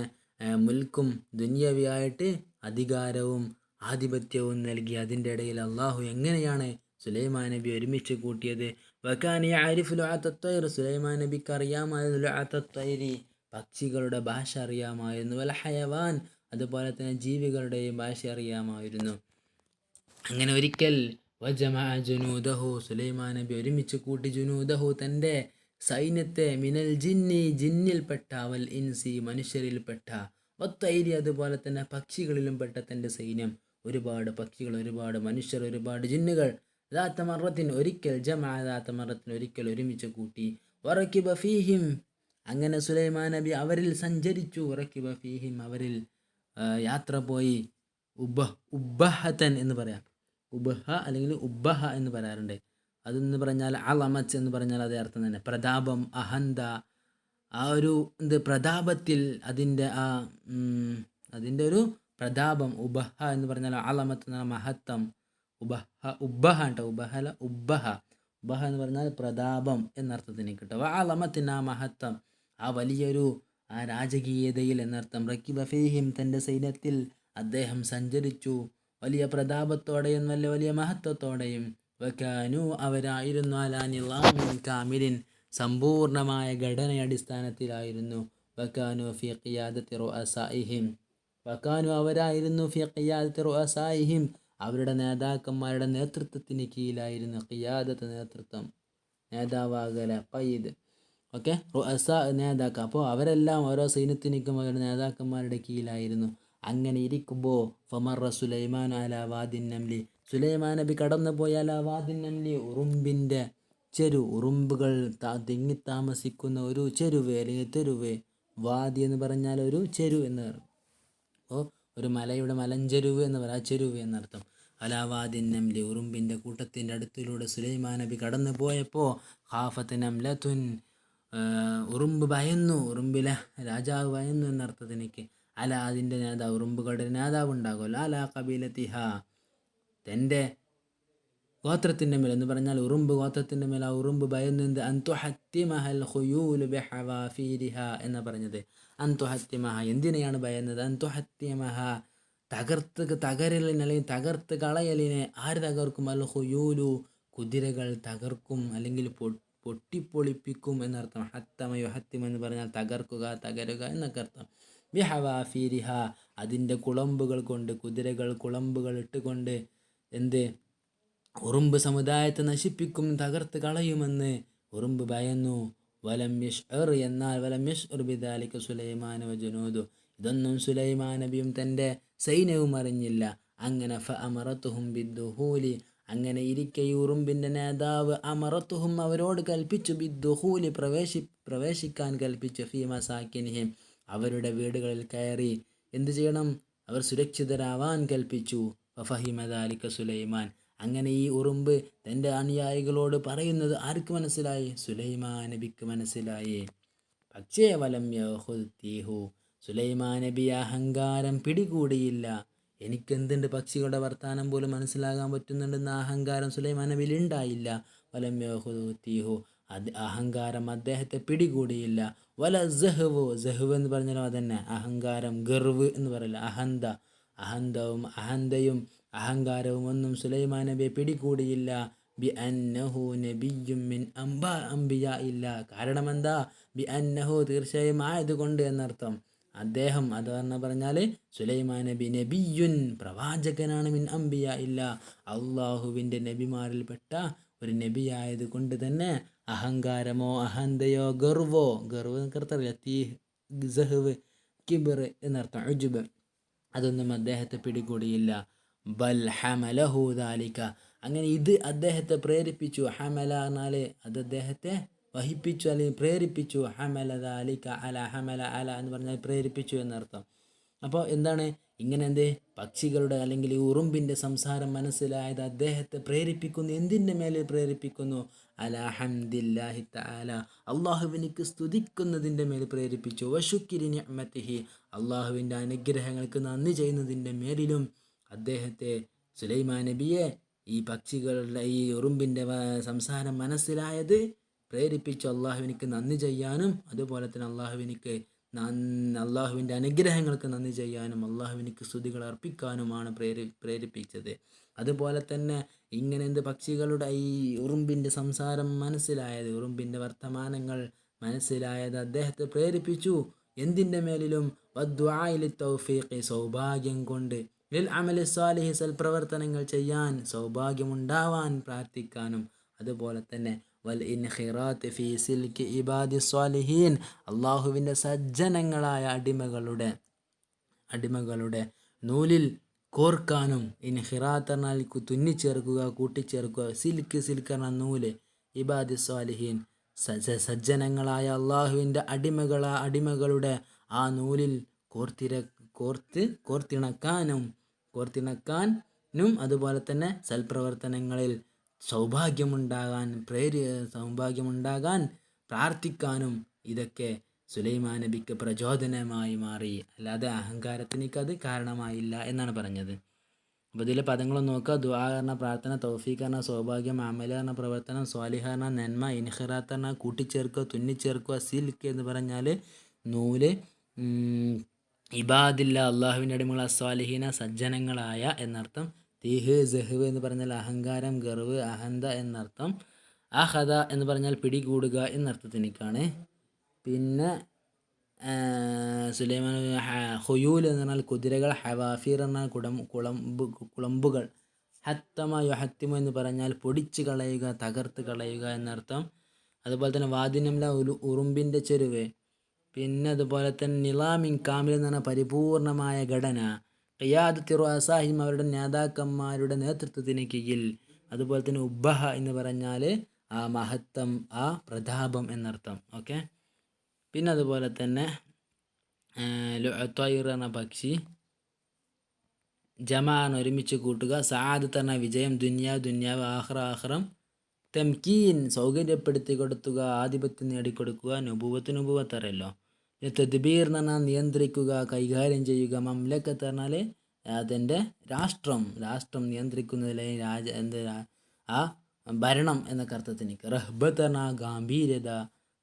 മുൽക്കും ദുന്യവിയായിട്ട് അധികാരവും ആധിപത്യവും നൽകി. അതിൻ്റെ ഇടയിൽ അള്ളാഹു എങ്ങനെയാണ് സുലൈമാൻ നബി ഒരുമിച്ച് കൂട്ടിയത്? വക്കാനി ആരിഫ് ലുഅത്തത്തൈർ സുലൈമാൻ നബിക്ക് അറിയാമായിരുന്നു ലുഅത്തത്തൈരി പക്ഷികളുടെ ഭാഷ അറിയാമായിരുന്നു. വൽ ഹയവാൻ അതുപോലെ തന്നെ ജീവികളുടെയും ഭാഷ അറിയാമായിരുന്നു. അങ്ങനെ ഒരിക്കൽ വജമഅ ജുനൂദഹു സുലൈമാൻ നബി ഒരുമിച്ച് കൂട്ടി ജുനൂദഹു തൻ്റെ സൈന്യത്തെ മിനൽ ജിന്നി ജിന്നിൽപ്പെട്ട വൽ ഇൻസി മനുഷ്യരിൽപ്പെട്ട വത്തൈരി അതുപോലെ തന്നെ പക്ഷികളിലും പെട്ട തൻ്റെ സൈന്യം. ഒരുപാട് പക്ഷികൾ, ഒരുപാട് മനുഷ്യർ, ഒരുപാട് ജിന്നുകൾ. ദാത്ത മറത്തിൻ ഒരിക്കൽ ദാത്ത മറത്തിൻ ഒരിക്കൽ ഒരുമിച്ച് കൂട്ടി. വറക്കിബ ഫീഹിം അങ്ങനെ സുലൈമാൻ നബി അവരിൽ സഞ്ചരിച്ചു. വറക്കിബ ഫീഹിം അവരിൽ യാത്ര പോയി. ഉബ്ബഹത്തൻ എന്ന് പറയാം, ഉബ്ഹ അല്ലെങ്കിൽ ഉബ്ബഹ എന്ന് പറയാറുണ്ട്. അതെന്ന് പറഞ്ഞാൽ അലമത്ത് എന്ന് പറഞ്ഞാൽ അതേ അർത്ഥം തന്നെ, പ്രതാപം, അഹന്ത. ആ ഒരു പ്രതാപത്തിൽ അതിൻ്റെ ഒരു പ്രതാപം. ഉബഹ എന്ന് പറഞ്ഞാൽ അലമത്ത് എന്ന മഹത്വം. ഉബ്ബഹ കേട്ടോ, ഉബ്ബഹല ഉബ്ബഹ. ഉബ്ബഹ എന്ന് പറഞ്ഞാൽ പ്രതാപം എന്നർത്ഥത്തിന് കിട്ടും. അലമത്തിന് ആ മഹത്വം, ആ വലിയൊരു ആ രാജകീയതയിൽ എന്നർത്ഥം. റക്കിബ ഫീഹിം തൻ്റെ സൈന്യത്തിൽ അദ്ദേഹം സഞ്ചരിച്ചു വലിയ പ്രതാപത്തോടെയും വലിയ മഹത്വത്തോടെയും. വകാനു അവരായിരുന്നു അലാ നിളാമിൻ കാമിലിൻ സമ്പൂർണമായ ഘടനയടിസ്ഥാനത്തിലായിരുന്നു. വകാനു ഫി ഖിയാദത്തി റുഅസാഇഹിം വകാനു അവരായിരുന്നു ഫി ഖിയാദത്തി റുഅസാഇഹിം അവരുടെ നേതാക്കന്മാരുടെ നേതൃത്വത്തിന് കീഴിലായിരുന്നു. ഖിയാദത്ത് നേതൃത്വം, നേതാവാകല, ഖൈദ്. ഓക്കെ, റുഅസ നേതാക്കൾ. അപ്പോൾ അവരെല്ലാം ഓരോ സൈന്യത്തിനും അവരുടെ നേതാക്കന്മാരുടെ കീഴിലായിരുന്നു. അങ്ങനെ ഇരിക്കുമ്പോൾ ഫമറ സുലൈമാൻ അലാ വാദിൻ നംലി സുലൈമാൻ നബി കടന്നു പോയ അലാ വാദിൻ നംലി ഉറുമ്പിൻ്റെ ചെരു, ഉറുമ്പുകൾ തിങ്ങി താമസിക്കുന്ന ഒരു ചെരുവ് അല്ലെങ്കിൽ തെരുവ്. വാദി എന്ന് പറഞ്ഞാൽ ഒരു ചെരു എന്ന് പറയും. അപ്പോൾ ഒരു മലയുടെ മലഞ്ചെരുവ് എന്ന് പറയാം, ആ ചെരുവ് എന്നർത്ഥം. അലാ വാദിൻ നംലി ഉറുമ്പിൻ്റെ കൂട്ടത്തിൻ്റെ അടുത്തിലൂടെ സുലൈമാൻ നബി കടന്നു പോയപ്പോൾ ഖാഫത്ത് നംലത്തുൻ ഉറുമ്പ് ഭയന്നു, ഉറുമ്പിലെ രാജാവ് ഭയന്നു എന്നർത്ഥത്തിലേക്ക്. അല അതിൻ്റെ നേതാവ്, ഉറുമ്പുകളുടെ നേതാവ് ഉണ്ടാകുമല്ലോ, അല കബീലത്തിഹ തൻ്റെ ഗോത്രത്തിൻ്റെ മേൽ എന്ന് പറഞ്ഞാൽ ഉറുമ്പ് ഗോത്രത്തിൻ്റെ മേൽ ആ ഉറുമ്പ് ഭയന്നത്. അൻതുഹത്തിമഹൽ ഖുയൂൽ ബിഹവാഫീരിഹ എന്ന് പറഞ്ഞത്. അൻതുഹത്തിമഹ എന്തിനെയാണ് ഭയന്നത്? അൻതുഹത്തിമഹ തകരലിന് അല്ലെങ്കിൽ തകർത്ത് കളയലിനെ. ആര് തകർക്കും? അൽ ഖുയൂലു കുതിരകൾ തകർക്കും അല്ലെങ്കിൽ പൊട്ടിപ്പൊളിപ്പിക്കും എന്നർത്ഥം. ഹത്തമയോ ഹത്തിമ എന്ന് പറഞ്ഞാൽ തകർക്കുക, തകരുക എന്നൊക്കെ അർത്ഥം. ബിഹവാഫീരിഹ അതിൻ്റെ കുളമ്പുകൾ കൊണ്ട്, കുതിരകൾ കുളമ്പുകൾ ഇട്ടുകൊണ്ട് ഉറുമ്പ് സമുദായത്തെ നശിപ്പിക്കും, തകർത്ത് കളയുമെന്ന് ഉറുമ്പ് ഭയന്നു. വലം യശ്ഉർ എന്നാൽ വലം യശ്ഉർ ബിദാലിക സുലൈമാൻ വജുനൂദു ഇതൊന്നും സുലൈമാൻ നബിയും തൻ്റെ സൈന്യവും അറിഞ്ഞില്ല. അങ്ങനെ ഫഅമറതുഹും ബിദ്ദുഹൂലി അങ്ങനെ ഇരിക്കെ ഉറുമ്പിൻ്റെ നേതാവ് അമറത്തുഹും അവരോട് കൽപ്പിച്ചു, ബിദ്ദുഹൂലി പ്രവേശിക്കാൻ കൽപ്പിച്ചു, ഫീ മസാക്കിനിഹിം അവരുടെ വീടുകളിൽ കയറി എന്തു ചെയ്യണം? അവർ സുരക്ഷിതരാവാൻ കൽപ്പിച്ചു. ഫഫഹിമ ദാലിക സുലൈമാൻ അങ്ങനെ ഈ ഉറുമ്പ് തൻ്റെ അനുയായികളോട് പറയുന്നത് ആർക്ക് മനസ്സിലായി? സുലൈമാൻ നബിക്ക് മനസ്സിലായി. പക്ഷേ വലം യഖുദ്തീഹു സുലൈമാൻ നബി അഹങ്കാരം പിടികൂടിയില്ല. എനിക്കെന്തുണ്ട്, പക്ഷികളുടെ വർത്താനം പോലും മനസ്സിലാകാൻ പറ്റുന്നുണ്ടെന്ന അഹങ്കാരം സുലൈമാൻ നബിയിൽ ഉണ്ടായില്ല. വലം യഖുദ്തീഹു അഹങ്കാരം അദ്ദേഹത്തെ പിടികൂടിയില്ല. വല സഹ്വു സഹ്വ് എന്ന് പറഞ്ഞാലും അതന്നെ അഹങ്കാരം, ഗർവ് എന്ന് പറയില്ല, അഹന്തയും അഹങ്കാരവും ഒന്നും സുലൈമാൻ നബിയെ പിടികൂടിയില്ല. ബി അന്നഹു നബിയ്യും മിൻ അംബിയാ ഇല്ല. കാരണം എന്താ? ബി അന്നഹു തീർച്ചയായും ആയതുകൊണ്ട് എന്നർത്ഥം. അദ്ദേഹം അത് പറഞ്ഞാൽ സുലൈമാൻ നബി നബിയുൻ പ്രവാചകനാണ്, മിൻ അംബിയാ ഇല്ല അള്ളാഹുവിൻ്റെ നബിമാരിൽപ്പെട്ട ഒരു നബിയായത് കൊണ്ട് തന്നെ അഹങ്കാരമോ അഹന്തയോ ഗർവ് എന്നർത്ഥമില്ല, സഹ്വ്, കിബർ എന്നർത്ഥം, ഉജ്ബ് അതൊന്നും അദ്ദേഹത്തെ പിടികൂടിയില്ല. ബൽ ഹമലഹു ദാലിക അങ്ങനെ ഇത് അദ്ദേഹത്തെ പ്രേരിപ്പിച്ചു. ഹമല എന്നാൽ അത് അദ്ദേഹത്തെ വഹിപ്പിച്ചു അല്ലെങ്കിൽ പ്രേരിപ്പിച്ചു. ഹമല ദാലിക അല ഹമല അല എന്ന് പറഞ്ഞാൽ പ്രേരിപ്പിച്ചു എന്നർത്ഥം. അപ്പോൾ എന്താണ് ഇങ്ങനെ പക്ഷികളുടെ അല്ലെങ്കിൽ ഈ ഉറുമ്പിൻ്റെ സംസാരം മനസ്സിലായത് അദ്ദേഹത്തെ പ്രേരിപ്പിക്കുന്നു. എന്തിൻ്റെ മേലെ പ്രേരിപ്പിക്കുന്നു? അലാ ഹംദില്ലാഹി തആല, അള്ളാഹുവിനിക്ക് സ്തുതിക്കുന്നതിൻ്റെ മേൽ പ്രേരിപ്പിച്ചു. വശുക്രി നിഅമതിഹി, അള്ളാഹുവിൻ്റെ അനുഗ്രഹങ്ങൾക്ക് നന്ദി ചെയ്യുന്നതിൻ്റെ മേലിലും അദ്ദേഹത്തെ സുലൈമാൻ നബിയെ ഈ പക്ഷികളുടെ ഈ ഉറുമ്പിൻ്റെ സംസാരം മനസ്സിലായത് പ്രേരിപ്പിച്ചു അള്ളാഹുവിനിക്ക് നന്ദി ചെയ്യാനും അതുപോലെ തന്നെ അള്ളാഹുവിൻ്റെ അനുഗ്രഹങ്ങൾക്ക് നന്ദി ചെയ്യാനും അള്ളാഹുവിനിക്ക് സ്തുതികൾ അർപ്പിക്കാനുമാണ് പ്രേരിപ്പിച്ചത്. അതുപോലെ തന്നെ ഇങ്ങനെ പക്ഷികളുടെ ഈ ഉറുമ്പിൻ്റെ സംസാരം മനസ്സിലായത്, ഉറുമ്പിൻ്റെ വർത്തമാനങ്ങൾ മനസ്സിലായത് അദ്ദേഹത്തെ പ്രേരിപ്പിച്ചു. എന്തിൻ്റെ മേലിലും വദ്ദുആഇ തൗഫീഖി, സൗഭാഗ്യം കൊണ്ട്, ലിൽ അമലി സ്വാലിഹി, സൽപ്രവർത്തനങ്ങൾ ചെയ്യാൻ സൗഭാഗ്യമുണ്ടാവാൻ പ്രാർത്ഥിക്കാനും, അതുപോലെ തന്നെ വൽ ഇൻഖിറാത്ത് ഫീ സിൽക്കി ഇബാദി സ്വാലിഹീൻ, അള്ളാഹുവിൻ്റെ സജ്ജനങ്ങളായ അടിമകളുടെ നൂലിൽ കോർക്കാനും. ഇൻഖിറാത്ത് എന്നാൽ തുന്നിച്ചേർക്കുക, കൂട്ടിച്ചേർക്കുക. സിൽക്ക് എന്ന നൂല്, ഇബാദി സ്വാലിഹീൻ സജ്ജനങ്ങളായ അള്ളാഹുവിൻ്റെ അടിമകളുടെ ആ നൂലിൽ കോർത്തിണക്കാനും അതുപോലെ തന്നെ സൽപ്രവർത്തനങ്ങളിൽ സൗഭാഗ്യമുണ്ടാകാൻ പ്രാർത്ഥിക്കാനും ഇതൊക്കെ സുലൈമാൻ നബിക്ക് പ്രചോദനമായി മാറി. അല്ലാതെ അഹങ്കാരത്തിനത് കാരണമായില്ല എന്നാണ് പറഞ്ഞത്. അപ്പോൾ ഇതിലെ പദങ്ങളൊന്നും നോക്കുക. ദുആ എന്ന പ്രാർത്ഥന, തൗഫീഖ് എന്ന സൗഭാഗ്യം, അമൽ എന്ന പ്രവർത്തനം, സ്വാലിഹ് എന്ന നന്മ, ഇൻഖിറാത്ത് എന്ന കൂട്ടിച്ചേർക്കുക, തുന്നിച്ചേർക്കുക, സിൽക്ക് എന്ന് പറഞ്ഞാൽ നൂല്, ഇബാദില്ല അള്ളാഹുവിൻ്റെ അടിമകൾ, സ്വാലിഹീന സജ്ജനങ്ങളായ എന്നർത്ഥം. തീഹ് സഹ്വ് എന്ന് പറഞ്ഞാൽ അഹങ്കാരം, ഗർവ്, അഹന്ത എന്നർത്ഥം. അഹദ എന്ന് പറഞ്ഞാൽ പിടികൂടുക എന്നർത്ഥത്തിനേക്കാണ്. പിന്നെ സുലൈമാൻ ഹുയൂൽ എന്ന് പറഞ്ഞാൽ കുതിരകൾ, ഹവാഫീർ എന്നാൽ കുളമ്പുകൾ, ഹത്തമ യുഹത്തിമ എന്ന് പറഞ്ഞാൽ പൊടിച്ച് കളയുക, തകർത്ത് കളയുക എന്നർത്ഥം. അതുപോലെ തന്നെ വാദിനംല ഉറുമ്പിൻ്റെ ചെരുവ്. പിന്നെ അതുപോലെ തന്നെ നിലാമിൻ കാമിൽ എന്ന് പറഞ്ഞാൽ പരിപൂർണമായ ഘടന. ഖിയാദത്തി റുഅസാഹിം, അവരുടെ നേതാക്കന്മാരുടെ നേതൃത്വത്തിന് കീഴിൽ. അതുപോലെ തന്നെ ഉബ്ബഹ എന്ന് പറഞ്ഞാൽ ആ മഹത്വം, ആ പ്രതാപം എന്നർത്ഥം. ഓക്കെ. പിന്നെ അതുപോലെ തന്നെ ത്വയ്ർ എന്ന പക്ഷി, ജമാഅൻ ഒരുമിച്ച് കൂട്ടുക, സആദത്ത് എന്ന വിജയം, ദുന്യാവ്, ആഖിറം, തംകീൻ സൗകര്യപ്പെടുത്തി കൊടുക്കുക, ആധിപത്യം നേടിക്കൊടുക്കുക, നുബുവത്ത് അറിയല്ലോ. തദ്ബീർ എന്ന് പറഞ്ഞാൽ നിയന്ത്രിക്കുക, കൈകാര്യം ചെയ്യുക. മംലക്കത്ത് പറഞ്ഞാൽ അതിൻ്റെ രാഷ്ട്രം നിയന്ത്രിക്കുന്നതിലെ ആ ഭരണം എന്നൊക്കെ അർത്ഥത്തിന്. റഹ്ബത്ത് പറഞ്ഞാൽ ഗാംഭീര്യത,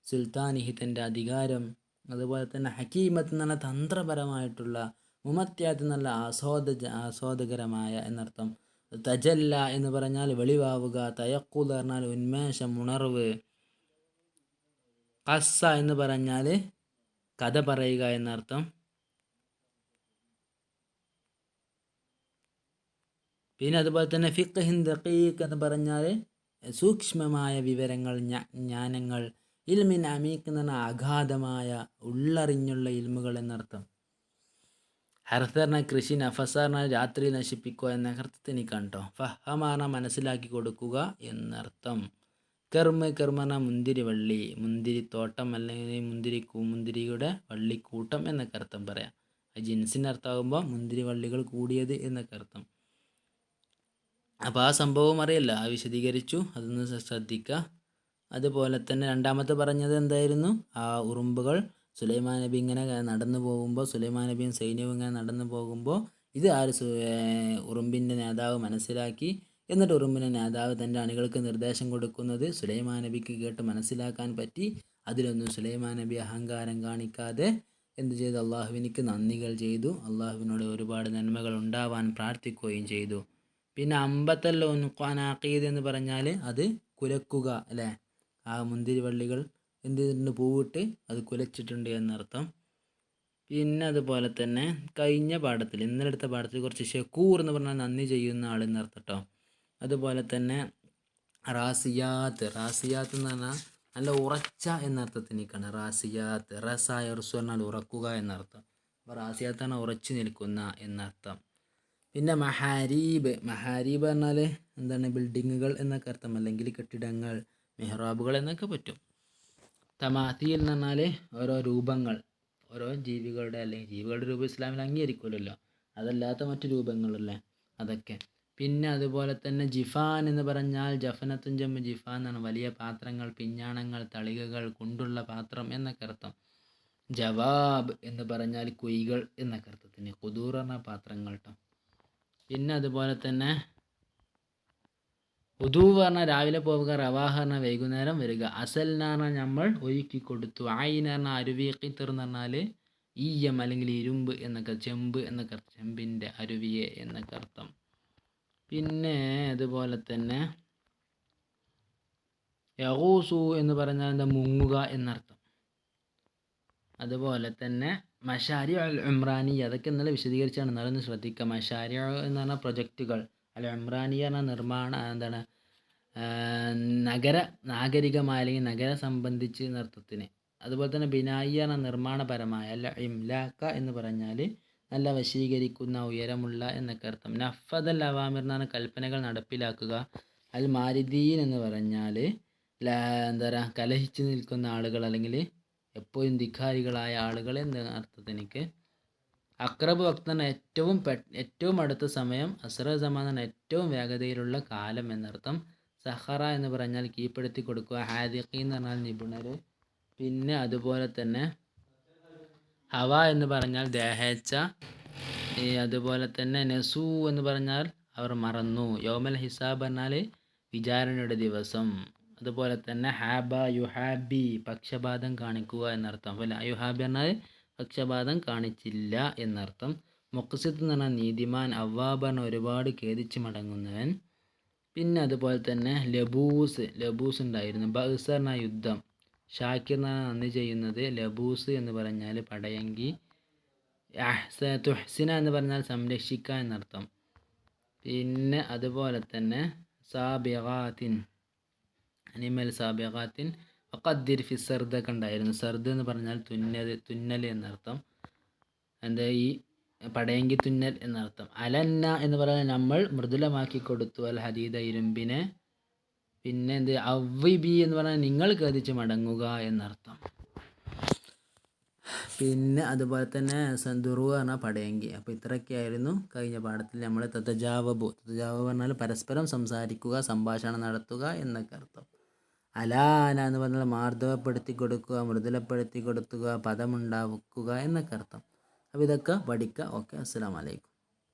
സുൽത്താനിഹി തൻ്റെ അധികാരം. അതുപോലെ തന്നെ ഹക്കീമത്ത് എന്ന് പറഞ്ഞാൽ തന്ത്രപരമായിട്ടുള്ള, മുമത്യാത്ത് നല്ല ആസ്വാദകരമായ എന്നർത്ഥം. തജല്ല എന്ന് പറഞ്ഞാൽ വെളിവാവുക, തയക്കുൽ പറഞ്ഞാൽ ഉന്മേഷം, ഉണർവ്. ഖസ്സ എന്ന് പറഞ്ഞാൽ കഥ പറയുക എന്നർത്ഥം. പിന്നെ അതുപോലെ തന്നെ ഫിഖ്ഹിൻ ദഖീഖ് എന്ന് പറഞ്ഞാൽ സൂക്ഷ്മമായ വിവരങ്ങൾ, ജ്ഞാനങ്ങൾ. ഇൽമിൻ അമീഖ് എന്ന് പറഞ്ഞാൽ അഗാധമായ, ഉള്ളറിഞ്ഞുള്ള ഇൽമുകൾ എന്നർത്ഥം. ഹർത്ത് പറഞ്ഞാൽ കൃഷി, നഫസ് പറഞ്ഞാൽ രാത്രി നശിപ്പിക്കുക എന്ന അർത്ഥത്തിന് കണ്ടോ. ഫഹമ പറഞ്ഞാൽ മനസ്സിലാക്കി കൊടുക്കുക എന്നർത്ഥം. കർമ്മ പറഞ്ഞാൽ മുന്തിരിവള്ളി, മുന്തിരിത്തോട്ടം അല്ലെങ്കിൽ മുന്തിരിയുടെ വള്ളിക്കൂട്ടം എന്നൊക്കെ അർത്ഥം പറയാം. ജിൻസിൻ്റെ അർത്ഥമാകുമ്പോൾ മുന്തിരിവള്ളികൾ കൂടിയത് എന്നൊക്കെ അർത്ഥം. അപ്പോൾ ആ സംഭവം അറിയില്ല, ആ വിശദീകരിച്ചു, അതൊന്ന് ശ്രദ്ധിക്കുക. അതുപോലെ തന്നെ രണ്ടാമത്തെ പറഞ്ഞത് എന്തായിരുന്നു? ആ ഉറുമ്പുകൾ സുലൈമാൻ നബി ഇങ്ങനെ നടന്നു പോകുമ്പോൾ, സുലൈമാൻ നബിയും സൈന്യവും ഇങ്ങനെ നടന്നു പോകുമ്പോൾ ഇത് ഉറുമ്പിൻ്റെ നേതാവ് മനസ്സിലാക്കി. എന്നിട്ട് ഉറുമ്പിൻ്റെ നേതാവ് തൻ്റെ അണികൾക്ക് നിർദ്ദേശം കൊടുക്കുന്നത് സുലൈമാൻ നബിക്ക് കേട്ട് മനസ്സിലാക്കാൻ പറ്റി. അതിലൊന്നും സുലൈമാൻ നബി അഹങ്കാരം കാണിക്കാതെ എന്ത് ചെയ്തു? അള്ളാഹുവിനിക്ക് നന്ദികൾ ചെയ്തു, അള്ളാഹുവിനോട് ഒരുപാട് നന്മകൾ ഉണ്ടാവാൻ പ്രാർത്ഥിക്കുകയും ചെയ്തു. പിന്നെ അമ്പത്തല്ല ഉൻഖാനാഖീദ് എന്ന് പറഞ്ഞാൽ അത് കുലക്കുക അല്ലേ. ആ മുന്തിരിവള്ളികൾ എന്ത് ചെയ്തിട്ടുണ്ട്? പൂവിട്ട് അത് കുലച്ചിട്ടുണ്ട് എന്നർത്ഥം. പിന്നെ അതുപോലെ തന്നെ കഴിഞ്ഞ പാഠത്തിൽ, ഇന്നലെ എടുത്ത പാഠത്തിൽ കുറച്ച് ഷക്കൂർ എന്ന് പറഞ്ഞാൽ നന്ദി ചെയ്യുന്ന ആൾ എന്നർത്ഥം കേട്ടോ. അതുപോലെ തന്നെ റാസിയാത്ത് എന്ന് പറഞ്ഞാൽ നല്ല ഉറച്ച എന്നർത്ഥത്തിനേക്കാണ് റാസിയാത്ത്. റസായ ഉറച്ചു പറഞ്ഞാൽ ഉറക്കുക എന്നർത്ഥം. അപ്പോൾ റാസിയാത്ത് പറഞ്ഞാൽ ഉറച്ചു നിൽക്കുന്ന എന്നർത്ഥം. പിന്നെ മഹാരീബ് പറഞ്ഞാൽ എന്താണ്? ബിൽഡിങ്ങുകൾ എന്നൊക്കെ അർത്ഥം, അല്ലെങ്കിൽ കെട്ടിടങ്ങൾ, മെഹ്റാബുകൾ എന്നൊക്കെ പറ്റും. തമാത്തീൽ എന്ന് പറഞ്ഞാൽ ഓരോ രൂപങ്ങൾ, ഓരോ ജീവികളുടെ അല്ലെങ്കിൽ ജീവികളുടെ രൂപം ഇസ്ലാമിൽ അംഗീകരിക്കുമല്ലോ, അതല്ലാത്ത മറ്റു രൂപങ്ങളല്ലേ അതൊക്കെ. പിന്നെ അതുപോലെ തന്നെ ജിഫാൻ എന്ന് പറഞ്ഞാൽ ജഫനത്തും ജമ്മ് ജിഫാൻ എന്നാണ്, വലിയ പാത്രങ്ങൾ, പിഞ്ഞാണങ്ങൾ, തളികകൾ, കൊണ്ടുള്ള പാത്രം എന്നൊക്കെ അർത്ഥം. ജവാബ് എന്ന് പറഞ്ഞാൽ കുഴികൾ എന്നൊക്കെ അർത്ഥത്തിന്, ഖുദൂർ എന്ന പാത്രങ്ങൾ കേട്ടോ. പിന്നെ അതുപോലെ തന്നെ ഉദൂ പറഞ്ഞാൽ രാവിലെ പോവുക, റവാഹ പറഞ്ഞാൽ വൈകുന്നേരം വരിക, അസൽ എന്ന് പറഞ്ഞാൽ നമ്മൾ ഒരുക്കി കൊടുത്തു, ആയിന്ന് പറഞ്ഞാൽ അരുവി, ഖിത്തർ എന്ന് പറഞ്ഞാൽ ഈയം അല്ലെങ്കിൽ ഇരുമ്പ് എന്നൊക്കെ, ചെമ്പ് എന്നൊക്കെ അർത്ഥം, ചെമ്പിൻ്റെ അരുവിയെ എന്നൊക്കെ അർത്ഥം. പിന്നെ അതുപോലെ തന്നെ യഗൂസു എന്ന് പറഞ്ഞാൽ എന്താ, മുങ്ങുക എന്നർത്ഥം. അതുപോലെ തന്നെ മഷാരി അൽ ഉംറാനി, അതൊക്കെ ഇന്നലെ വിശദീകരിച്ചാണ്, എന്നാലൊന്ന് ശ്രദ്ധിക്കുക. മഷാരി എന്ന് പറഞ്ഞാൽ പ്രൊജക്റ്റുകൾ, അൽ ഉംറാനി പറഞ്ഞാൽ നിർമ്മാണ എന്താണ്, നാഗരികമായ അല്ലെങ്കിൽ നഗരം സംബന്ധിച്ച് എന്നർത്ഥത്തിന്. അതുപോലെ തന്നെ ബിനായി എന്ന നിർമ്മാണപരമായ, അല്ല ഇംലാക്ക എന്ന് പറഞ്ഞാൽ നല്ല വശീകരിക്കുന്ന, ഉയരമുള്ള എന്നൊക്കെ അർത്ഥം. നഫദൽ അവാമിർ എന്നാണ് കൽപ്പനകൾ നടപ്പിലാക്കുക. അൽ മാരിദീൻ എന്ന് പറഞ്ഞാൽ എന്താ പറയുക, കലഹിച്ച് നിൽക്കുന്ന ആളുകൾ അല്ലെങ്കിൽ എപ്പോഴും ധിക്കാരികളായ ആളുകൾ എന്ന അർത്ഥത്തിനിക്ക്. അക്രബ് വക്ത് എന്ന ഏറ്റവും അടുത്ത സമയം, അസ്ര സമാൻ എന്ന ഏറ്റവും വേഗതയിലുള്ള കാലം എന്നർത്ഥം. സഹറ എന്ന് പറഞ്ഞാൽ കീഴ്പ്പെടുത്തി കൊടുക്കുക, ഹാദിഖി എന്ന് പറഞ്ഞാൽ നിപുണർ. പിന്നെ അതുപോലെ തന്നെ ഹവ എന്ന് പറഞ്ഞാൽ ദേഹേച്ഛ. അതുപോലെ തന്നെ നസു എന്ന് പറഞ്ഞാൽ അവർ മറന്നു. യൗമൽ ഹിസാബ് പറഞ്ഞാൽ വിചാരണയുടെ ദിവസം. അതുപോലെ തന്നെ ഹാബ യുഹാബി പക്ഷപാതം കാണിക്കുക എന്നർത്ഥം. അപ്പോൾ യുഹാബി പറഞ്ഞാൽ പക്ഷപാതം കാണിച്ചില്ല എന്നർത്ഥം. മുഖ്സിത്ത് എന്ന് പറഞ്ഞാൽ നീതിമാൻ. അവ്വാബ് പറഞ്ഞാൽ ഒരുപാട് ഖേദിച്ച് മടങ്ങുന്നവൻ. പിന്നെ അതുപോലെ തന്നെ ലബൂസ് ഉണ്ടായിരുന്നു. ബഅ്സ് പറഞ്ഞാൽ യുദ്ധം. ഷാക്കിർ എന്ന് പറഞ്ഞാൽ നന്ദി ചെയ്യുന്നത്. ലബൂസ് എന്ന് പറഞ്ഞാൽ പടയങ്കി. തുഹ്സിന എന്ന് പറഞ്ഞാൽ സംരക്ഷിക്കുക എന്നർത്ഥം. പിന്നെ അതുപോലെ തന്നെ സാബിഗാത്തിൻ, അനിമൽ സാബിഗാത്തിൻ. ഖദ്ദിർ ഫി സർദൊക്കെ ഉണ്ടായിരുന്നു. സർദ് എന്ന് പറഞ്ഞാൽ തുന്നൽ എന്നർത്ഥം. എന്താ ഈ പടയങ്കി തുന്നൽ എന്നർത്ഥം. അലന്ന എന്ന് പറഞ്ഞാൽ നമ്മൾ മൃദുലമാക്കി കൊടുത്തു, അൽ ഹദീദ ഇരുമ്പിനെ. പിന്നെ എന്ത്, അവ്വിബി എന്ന് പറഞ്ഞാൽ നിങ്ങൾ ഖേദിച്ച് മടങ്ങുക എന്നർത്ഥം. പിന്നെ അതുപോലെ തന്നെ സന്ദുറു പറഞ്ഞാൽ പടയങ്കി. അപ്പോൾ ഇത്രയൊക്കെയായിരുന്നു കഴിഞ്ഞ പാഠത്തിൽ നമ്മൾ തതജാവബ് പറഞ്ഞാൽ പരസ്പരം സംസാരിക്കുക, സംഭാഷണം നടത്തുക എന്നൊക്കെ അർത്ഥം. അലാന എന്ന് പറഞ്ഞാൽ മാർദ്ദവപ്പെടുത്തി കൊടുക്കുക, മൃദുലപ്പെടുത്തി കൊടുക്കുക, പദമുണ്ടാക്കുക എന്നൊക്കെ അർത്ഥം. അപ്പോൾ ഇതൊക്കെ പഠിക്കുക. ഓക്കെ, അസ്സലാമു അലൈക്കും.